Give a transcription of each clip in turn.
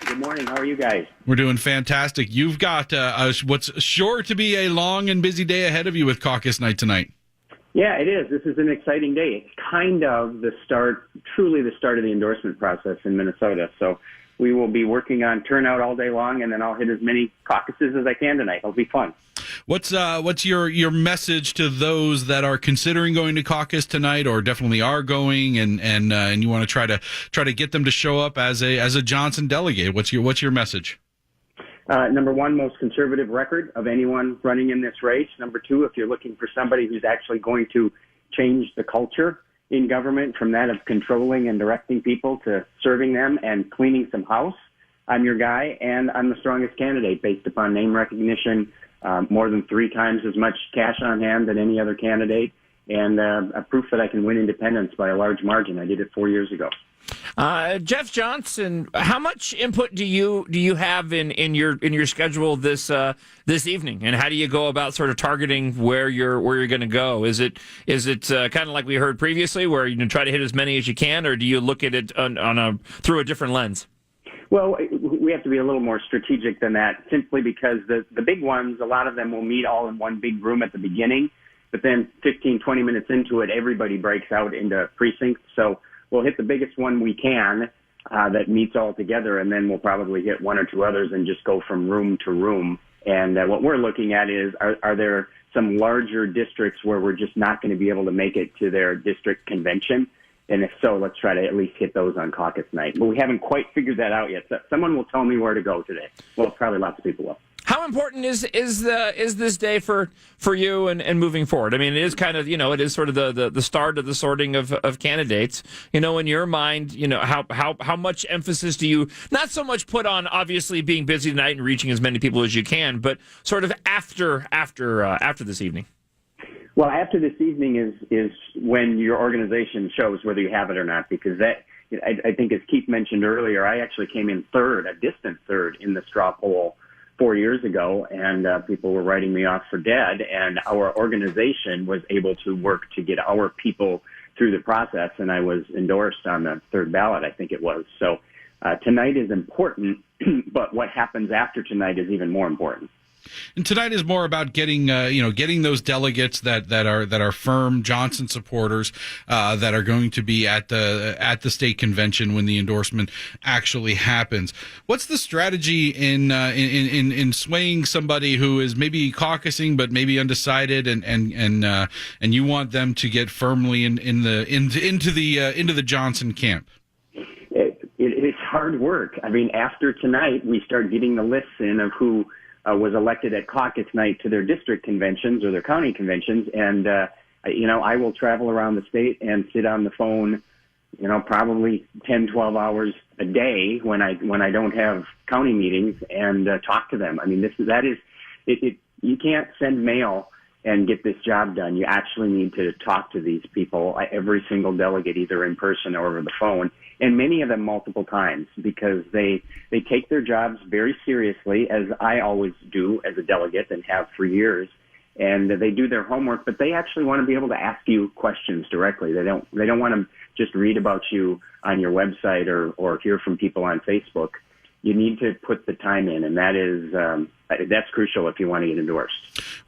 Good morning. How are you guys? We're doing fantastic. You've got what's sure to be a long and busy day ahead of you with caucus night tonight. Yeah, it is. This is an exciting day. It's kind of truly the start of the endorsement process in Minnesota. So we will be working on turnout all day long, and then I'll hit as many caucuses as I can tonight. It'll be fun. What's your message to those that are considering going to caucus tonight, or definitely are going, and you want to try to get them to show up as a Johnson delegate? What's your message? Number one, most conservative record of anyone running in this race. Number two, if you're looking for somebody who's actually going to change the culture in government from that of controlling and directing people to serving them and cleaning some house, I'm your guy, and I'm the strongest candidate based upon name recognition, more than 3 times as much cash on hand than any other candidate, and a proof that I can win independents by a large margin. I did it 4 years ago. Jeff Johnson, how much input do you have in your schedule this evening, and how do you go about sort of targeting where you're going to go? Is it kind of like we heard previously, where you try to hit as many as you can, or do you look at it through a different lens? Well, we have to be a little more strategic than that, simply because the big ones, a lot of them will meet all in one big room at the beginning, but then 15, 20 minutes into it, everybody breaks out into precincts. So we'll hit the biggest one we can that meets all together, and then we'll probably hit 1 or 2 others and just go from room to room. And what we're looking at is, are there some larger districts where we're just not going to be able to make it to their district convention? And if so, let's try to at least hit those on caucus night. But we haven't quite figured that out yet. So someone will tell me where to go today. Well, probably lots of people will. How important is this day for you and moving forward? I mean, it is kind of, it is sort of the start of the sorting of candidates. In your mind, how much emphasis do you not so much put on obviously being busy tonight and reaching as many people as you can, but sort of after this evening? Well, after this evening is when your organization shows whether you have it or not, because I think, as Keith mentioned earlier, I actually came in third, a distant third, in the straw poll 4 years ago, and people were writing me off for dead, and our organization was able to work to get our people through the process, and I was endorsed on the third ballot, I think it was. So tonight is important, but what happens after tonight is even more important. And tonight is more about getting those delegates that are firm Johnson supporters that are going to be at the state convention when the endorsement actually happens. What's the strategy in swaying somebody who is maybe caucusing but maybe undecided, and you want them to get firmly into the Johnson camp? It's hard work. I mean, after tonight, we start getting the lists in of who was elected at caucus night to their district conventions or their county conventions. And, I will travel around the state and sit on the phone, probably 10, 12 hours a day when I don't have county meetings, and talk to them. I mean, you can't send mail and get this job done. You actually need to talk to these people, every single delegate, either in person or over the phone, and many of them multiple times, because they take their jobs very seriously, as I always do as a delegate and have for years, and they do their homework, but they actually want to be able to ask you questions directly. They don't want to just read about you on your website or hear from people on Facebook. You need to put the time in, and that's crucial if you want to get endorsed.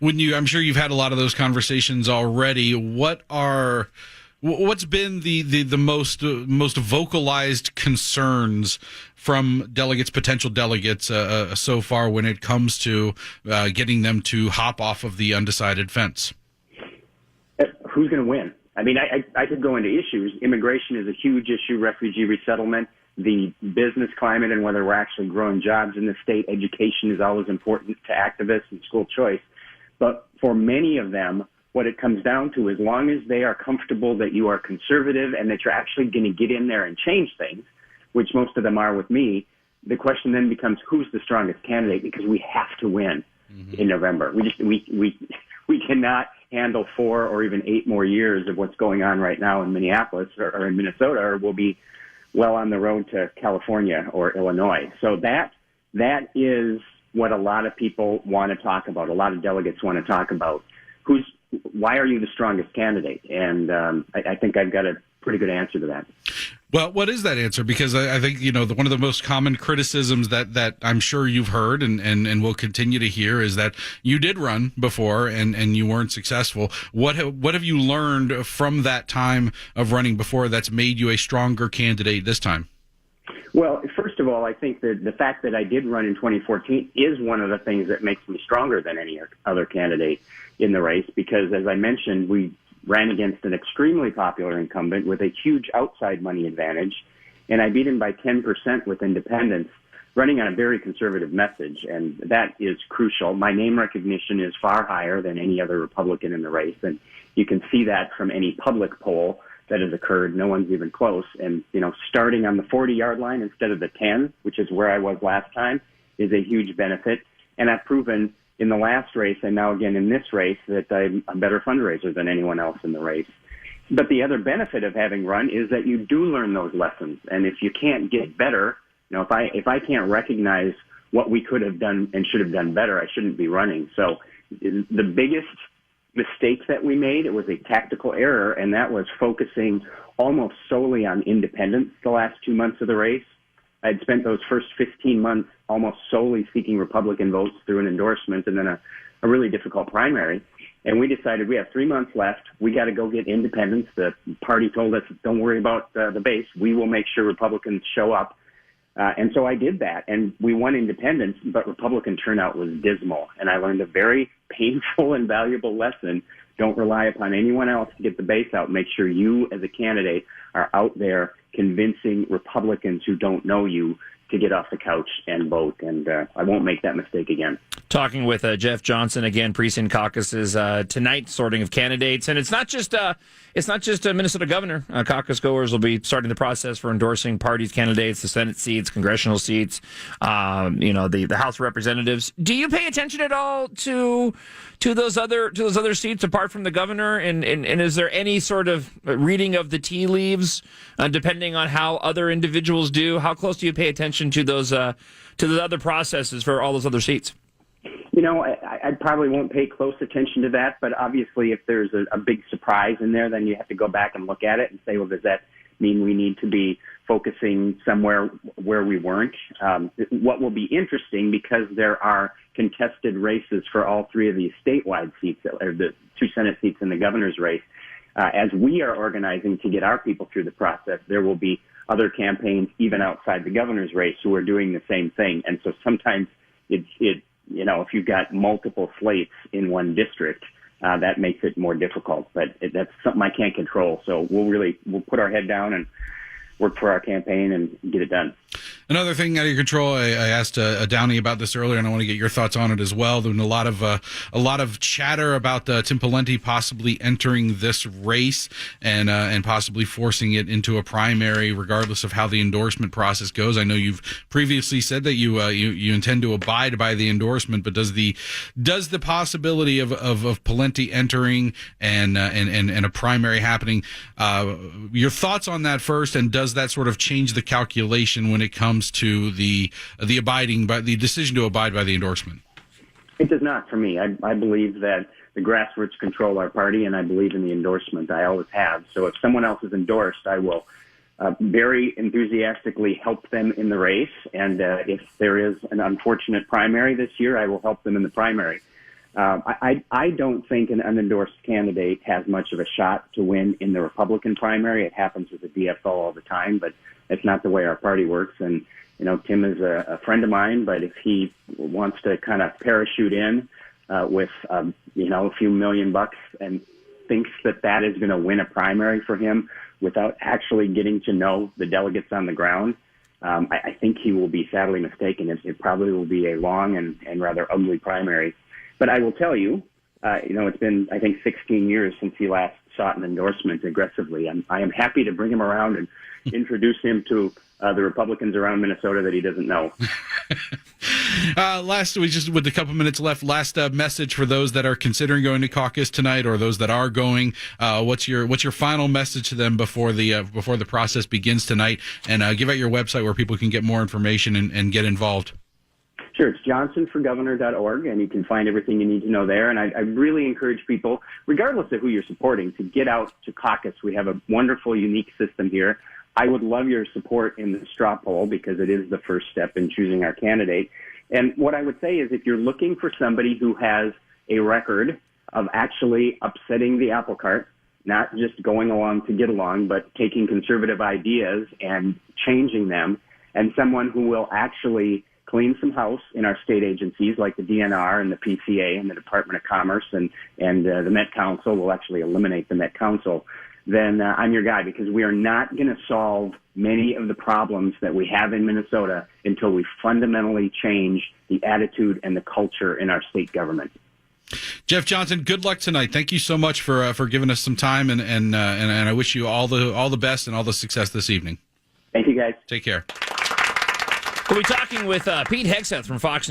I'm sure you've had a lot of those conversations already. What's been the most vocalized concerns from potential delegates so far when it comes to getting them to hop off of the undecided fence? Who's going to win? I mean, I could go into issues. Immigration is a huge issue, refugee resettlement, the business climate, and whether we're actually growing jobs in the state. Education is always important to activists and school choice. But for many of them, what it comes down to, as long as they are comfortable that you are conservative and that you're actually going to get in there and change things, which most of them are with me, the question then becomes, who's the strongest candidate? Because we have to win in November. We cannot handle 4 or even 8 more years of what's going on right now in Minneapolis or in Minnesota, or we'll be well on the road to California or Illinois. So that is what a lot of people want to talk about. A lot of delegates want to talk about why are you the strongest candidate? And I think I've got a pretty good answer to that. Well, what is that answer? Because I think, one of the most common criticisms that I'm sure you've heard and will continue to hear is that you did run before and you weren't successful. What have you learned from that time of running before that's made you a stronger candidate this time? Well, first of all, I think that the fact that I did run in 2014 is one of the things that makes me stronger than any other candidate in the race, because as I mentioned, we ran against an extremely popular incumbent with a huge outside money advantage, and I beat him by 10% with independents, running on a very conservative message, and that is crucial. My name recognition is far higher than any other Republican in the race, and you can see that from any public poll that has occurred. No one's even close, and starting on the 40-yard line instead of the 10, which is where I was last time, is a huge benefit, and I've proven in the last race and now again in this race that I'm a better fundraiser than anyone else in the race. But the other benefit of having run is that you do learn those lessons. And if you can't get better, if I can't recognize what we could have done and should have done better, I shouldn't be running. So the biggest mistake that we made, it was a tactical error, and that was focusing almost solely on independents the last 2 months of the race. I'd spent those first 15 months almost solely seeking Republican votes through an endorsement and then a really difficult primary. And we decided we have 3 months left. We got to go get independents. The party told us, don't worry about the base. We will make sure Republicans show up. And so I did that. And we won independents, but Republican turnout was dismal. And I learned a very painful and valuable lesson. Don't rely upon anyone else to get the base out. Make sure you as a candidate are out there convincing Republicans who don't know you to get off the couch and vote. And I won't make that mistake again. Talking with Jeff Johnson again, precinct caucuses tonight, sorting of candidates, and it's not just a Minnesota governor. Caucus goers will be starting the process for endorsing parties, candidates, the Senate seats, congressional seats, the House of Representatives. Do you pay attention at all to those other seats apart from the governor? And is there any sort of reading of the tea leaves, depending on how other individuals do? How close do you pay attention to those to the other processes for all those other seats? I probably won't pay close attention to that, but obviously if there's a big surprise in there, then you have to go back and look at it and say, well, does that mean we need to be focusing somewhere where we weren't? What will be interesting, because there are contested races for all three of these statewide seats, or the 2 Senate seats in the governor's race, as we are organizing to get our people through the process, there will be other campaigns even outside the governor's race who are doing the same thing. And so sometimes if you've got multiple slates in one district, that makes it more difficult. But that's something I can't control. So we'll put our head down and work for our campaign and get it done. Another thing out of your control, I asked Downey about this earlier, and I want to get your thoughts on it as well. There's a lot of chatter about Tim Pawlenty possibly entering this race and possibly forcing it into a primary, regardless of how the endorsement process goes. I know you've previously said that you intend to abide by the endorsement, but does the possibility of Pawlenty entering and a primary happening? Your thoughts on that first, and does that sort of change the calculation when it comes to the abiding by the decision to abide by the endorsement? It does not for me. I believe that the grassroots control our party, and I believe in the endorsement. I always have. So if someone else is endorsed, I will very enthusiastically help them in the race. And if there is an unfortunate primary this year, I will help them in the primary. I don't think an unendorsed candidate has much of a shot to win in the Republican primary. It happens with the DFL all the time, but it's not the way our party works. And, Tim is a friend of mine, but if he wants to kind of parachute in with, a few $million and thinks that is going to win a primary for him without actually getting to know the delegates on the ground, I think he will be sadly mistaken. It probably will be a long and rather ugly primary. But I will tell you, it's been, I think, 16 years since he last sought an endorsement aggressively. I am happy to bring him around and introduce him to the Republicans around Minnesota that he doesn't know. With a couple minutes left, last message for those that are considering going to caucus tonight, or those that are going. What's your final message to them before the process begins tonight? And give out your website where people can get more information and get involved. Sure, it's johnsonforgovernor.org, and you can find everything you need to know there. And I really encourage people, regardless of who you're supporting, to get out to caucus. We have a wonderful, unique system here. I would love your support in the straw poll because it is the first step in choosing our candidate. And what I would say is if you're looking for somebody who has a record of actually upsetting the apple cart, not just going along to get along, but taking conservative ideas and changing them, and someone who will actually clean some house in our state agencies like the DNR and the PCA and the Department of Commerce and the Met Council will actually eliminate the Met Council, then I'm your guy, because we are not going to solve many of the problems that we have in Minnesota until we fundamentally change the attitude and the culture in our state government. Jeff Johnson, good luck tonight. Thank you so much for giving us some time, and I wish you all the best and all the success this evening. Thank you, guys. Take care. We'll be talking with Pete Hegseth from Fox